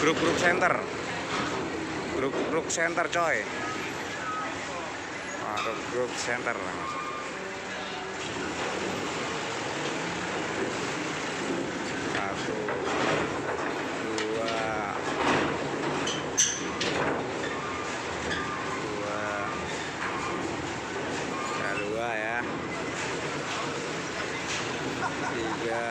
Grup center. Grup center coy. Grup center. Satu, dua, dua ya. Tiga.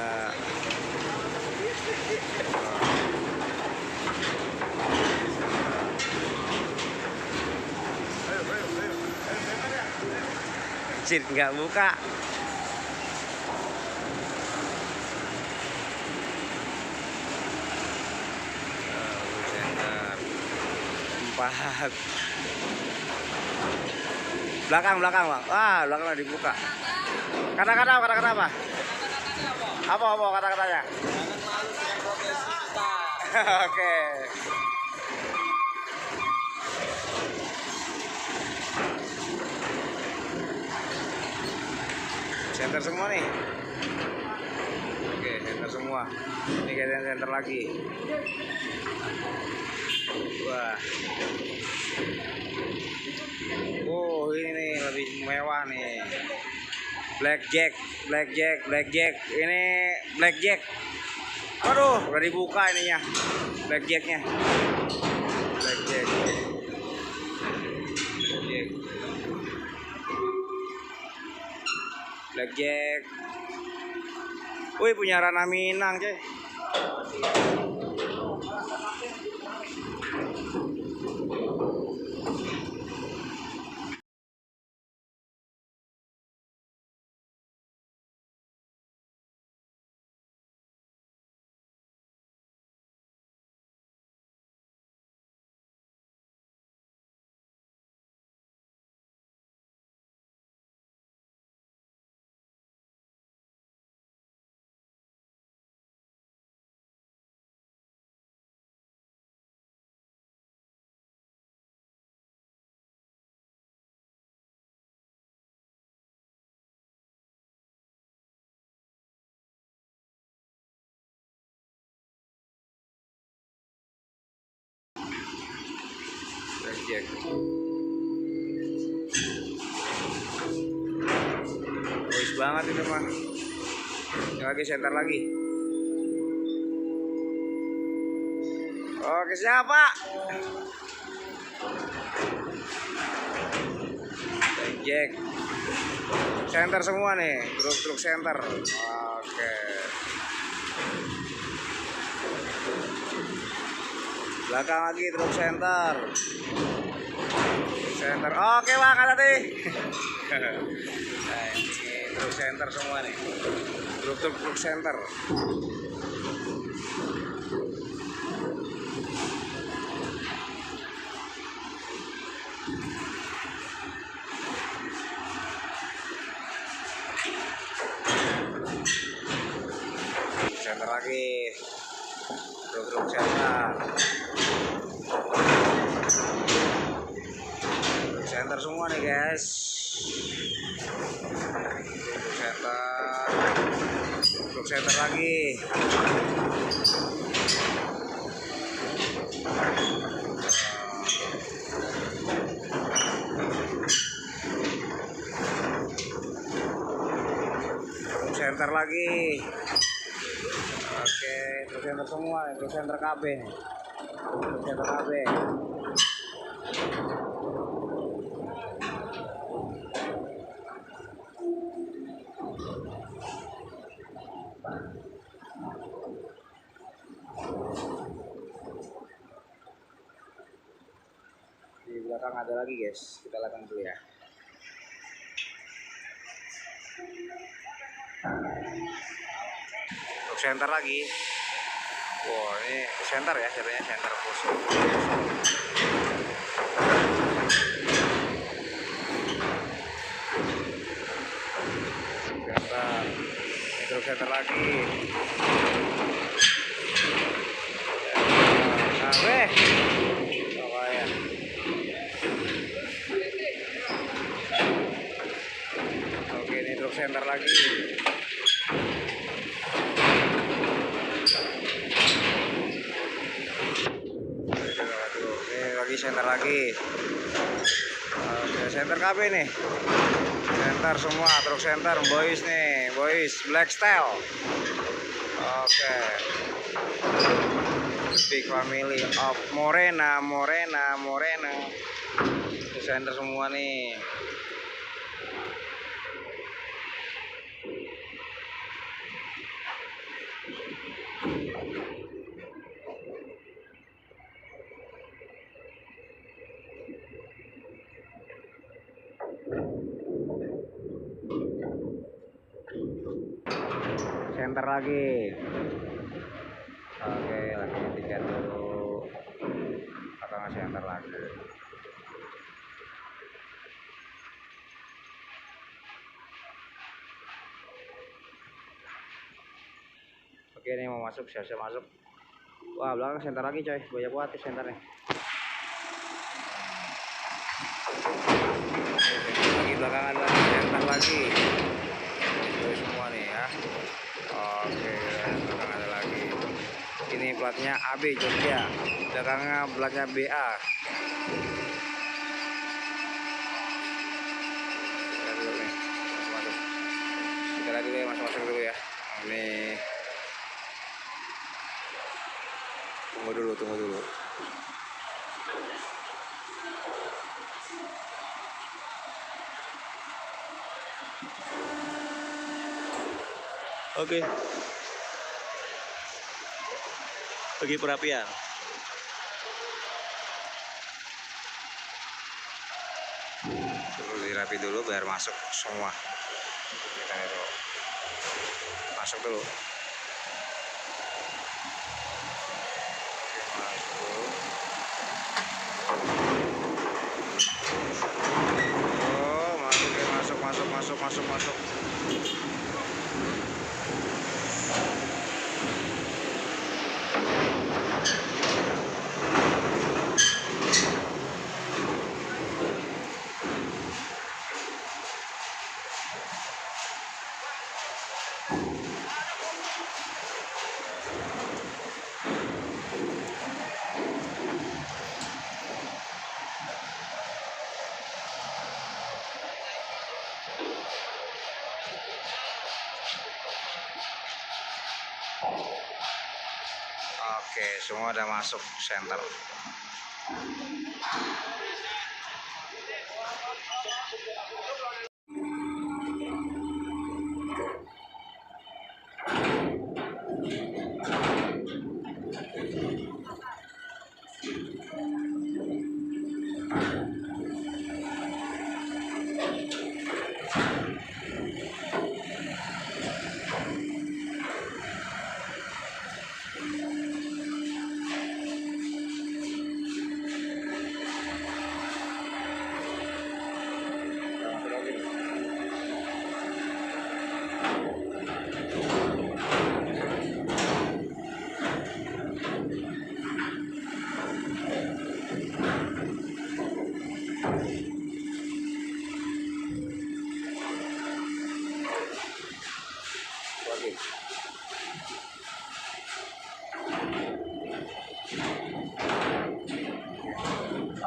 Cid nggak buka. Empat. Belakang bang. Belakang dibuka. Kata-kata apa? Apa kata-katanya? Oke. Center semua nih. Oke, center semua. Ini kayak center lagi. Wah. Oh, ini nih lebih mewah nih. Blackjack. Ini blackjack. Aduh, udah dibuka ininya. Blackjacknya. Blackjack. Blackjack. Wih, punya Rana Minang, cuy. Blackjack. Bagus banget ini mah. Lagi center lagi. Oke, siapa? Blackjack. Center semua nih, truk center. Oke. Belakang lagi truk center. Oke bang, tadi. Nah, ini truk center semua nih. Truk center. Center lagi. Truk center. Center semua nih guys. Truk center lagi. Truk center lagi. Oke, truk center semua nih, truk center KB nih. Truk center KB. Di belakang ada lagi guys, kita lihat dulu ya. Truk center lagi. Wow, ini center ya, jadinya center khusus. Center. Ini truk center lagi. Sampai. Oke, ini truk center lagi. center lagi. Oke, center KB nih. Center semua, truk center boys nih, boys black style. Oke. Big family of Morena. Center semua nih. Center lagi. Oke, lagi tiket dulu. Atau center lagi. Oke, ini mau masuk, siap-siap masuk. Wah, belakang center lagi coy, banyak banget di senternya. Lagi belakangan lagi, center lagi. Itu semua nih ya. Oke, belakang ada lagi. Ini platnya AB Jogja, belakangnya platnya BA. Kita dulu nih, masuk. Kita dulu ya, masuk dulu ya. Ini tunggu dulu. Oke. Bagi perapian. Perlu dirapi dulu biar masuk semua. Kita itu masuk dulu. Oke, masuk. Oke, semua udah masuk center.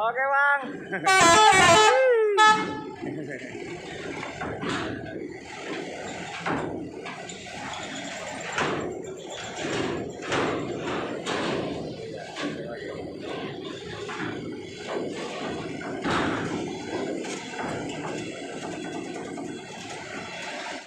Oke bang.